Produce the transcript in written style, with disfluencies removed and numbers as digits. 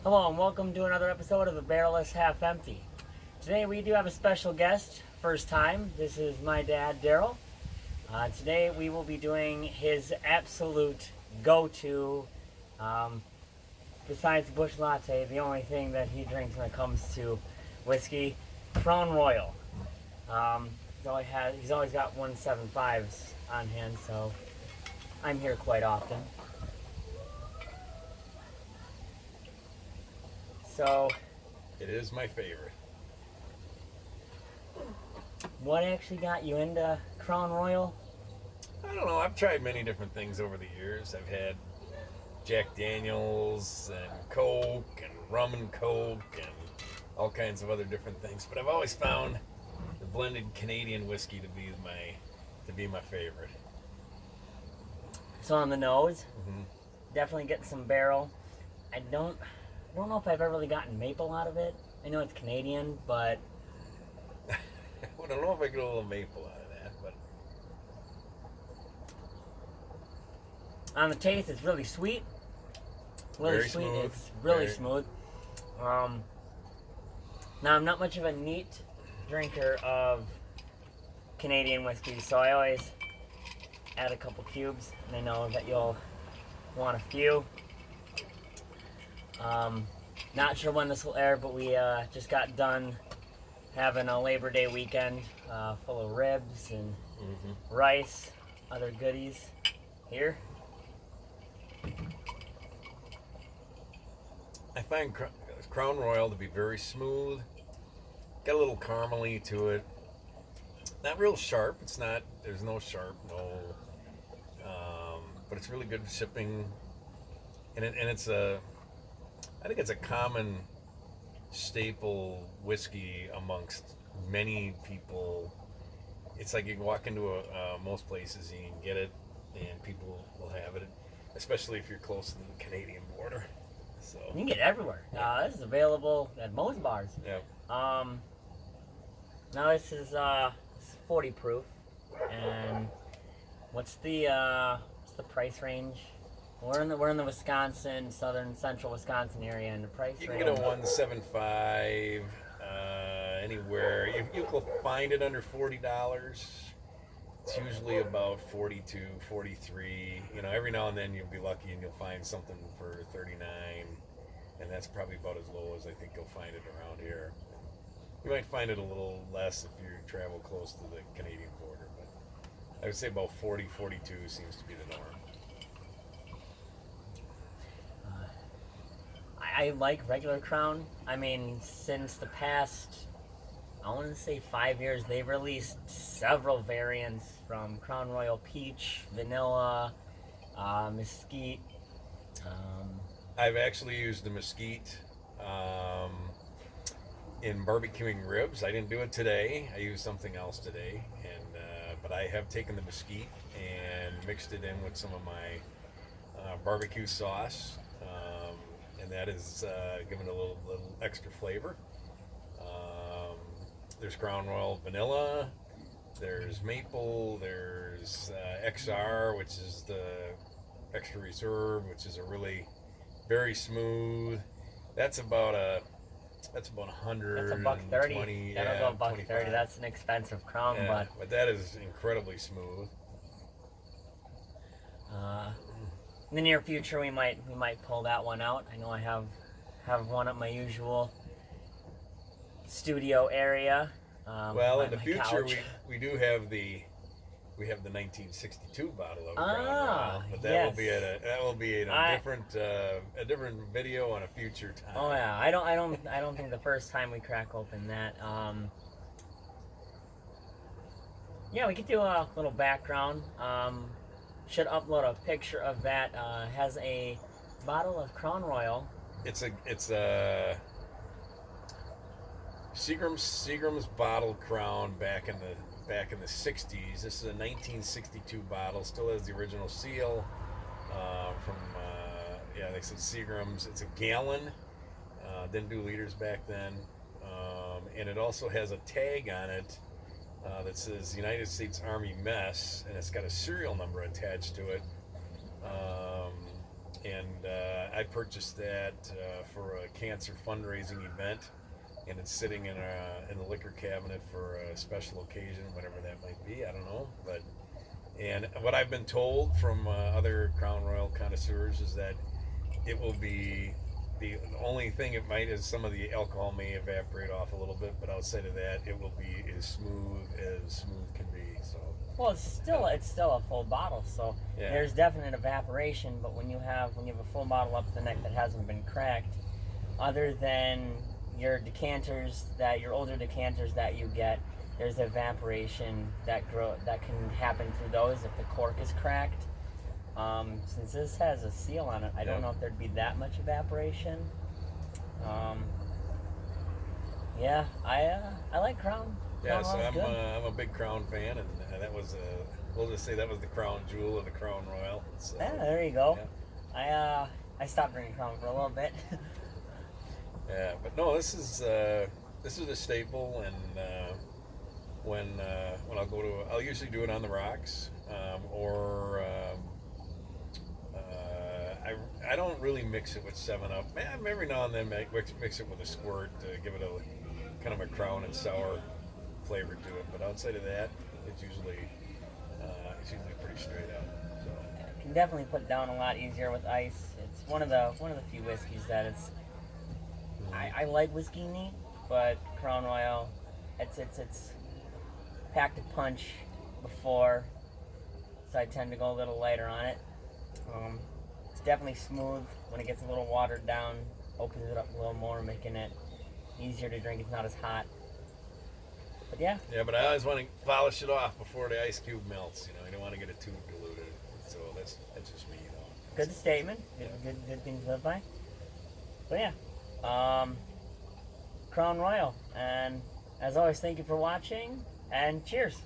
Hello and welcome to another episode of The Barrel is Half Empty. Today we do have a special guest, first time. This is my dad, Darrel. Today we will be doing his absolute go-to, besides Busch Latte, the only thing that he drinks when it comes to whiskey, Crown Royal. He's always got 175s on hand, so I'm here quite often. So, It is my favorite. what actually got you into Crown Royal? I don't know. I've tried many different things over the years. I've had Jack Daniels and Coke and rum and Coke and all kinds of other different things. But I've always found the blended Canadian whiskey to be my favorite. So on the nose, Mm-hmm. definitely getting some barrel. I don't know if I've ever really gotten maple out of it. I know it's Canadian, but I don't know if I get a little maple out of that, but on the taste, it's really sweet. Really Very sweet. smooth. It's really Very- smooth. Now I'm not much of a neat drinker of Canadian whiskey, so I always add a couple cubes, and I know that you'll want a few. Not sure when this will air, but we just got done having a Labor Day weekend full of ribs and rice, other goodies. Here, I find Crown Royal to be very smooth. Got a little caramely to it. Not real sharp. It's not. There's no sharp. No. But it's really good sipping. And it's a. I think it's a common staple whiskey amongst many people. It's like you can walk into most places and you can get it, and people will have it, especially if you're close to the Canadian border. So. you can get it everywhere. This is available at most bars. Yeah. Now this is 40 proof, and what's the price range? We're in the Wisconsin, central Wisconsin area, and the price You can range. get a 175 anywhere. You can find it under $40. It's usually about 42, 43. You know, every now and then you'll be lucky and you'll find something for 39, and that's probably about as low as I think you'll find it around here. You might find it a little less if you travel close to the Canadian border, but I would say about 40, 42 seems to be the norm. I like regular Crown. I mean, since the past, I want to say 5 years, they've released several variants from Crown Royal Peach, Vanilla, Mesquite. I've actually used the mesquite in barbecuing ribs. I didn't do it today. I used something else today, but I have taken the mesquite and mixed it in with some of my barbecue sauce, and that has given it a little extra flavor. There's Crown Royal Vanilla. There's Maple. There's XR, which is the Extra Reserve, which is a really very smooth. That's about 100. That's a $1.30. That'll go $1.30. That's an expensive Crown, yeah, but that is incredibly smooth. In the near future, we might pull that one out. I know I have one at my usual studio area. Well, in the my future, couch. we have the 1962 bottle of Crown Ah, Royal, but that yes. will be in a different video on a future time. Oh yeah, I don't think the first time we crack open that. Yeah, we could do a little background. Should upload a picture of that. Has a bottle of Crown Royal. It's a Seagram's bottle Crown back in the 60s. This is a 1962 bottle. Still has the original seal from they said Seagram's. It's a gallon. Didn't do liters back then, and it also has a tag on it that says United States Army Mess, and it's got a serial number attached to it. and I purchased that for a cancer fundraising event, and it's sitting in the liquor cabinet for a special occasion, whatever that might be. I don't know, but and what I've been told from other Crown Royal connoisseurs is that it will be the only thing it might is some of the alcohol may evaporate off a little bit, but outside of that, it will be as smooth can be. So. Well, it's still a full bottle, so Yeah. there's definite evaporation. But when you have a full bottle up the neck that hasn't been cracked, other than your older decanters that you get, there's evaporation that can happen through those if the cork is cracked. Since this has a seal on it, I don't know if there'd be that much evaporation. Yeah, I like Crown. Yeah, Crown so Royal's good. I'm a big Crown fan, and that was we'll just say that was the crown jewel of the Crown Royal. So, Yeah, there you go. Yeah. I stopped drinking Crown for a little bit. Yeah, but no, this is a staple, and when I'll usually do it on the rocks, or I don't really mix it with 7-Up. Man, every now and then mix it with a squirt to give it a kind of a Crown and sour flavor to it. But outside of that, it's usually pretty straight up. So. You can definitely put down a lot easier with ice. It's one of the few whiskeys that it's. I like whiskey neat, but Crown Royal, it's packed a punch before, so I tend to go a little lighter on it. It's definitely smooth. When it gets a little watered down, opens it up a little more, making it easier to drink. It's not as hot. But yeah. Yeah, but I always want to polish it off before the ice cube melts. You don't want to get it too diluted. So that's just me. Good statement. Good thing to live by. But yeah. Crown Royal. And as always, thank you for watching, and cheers.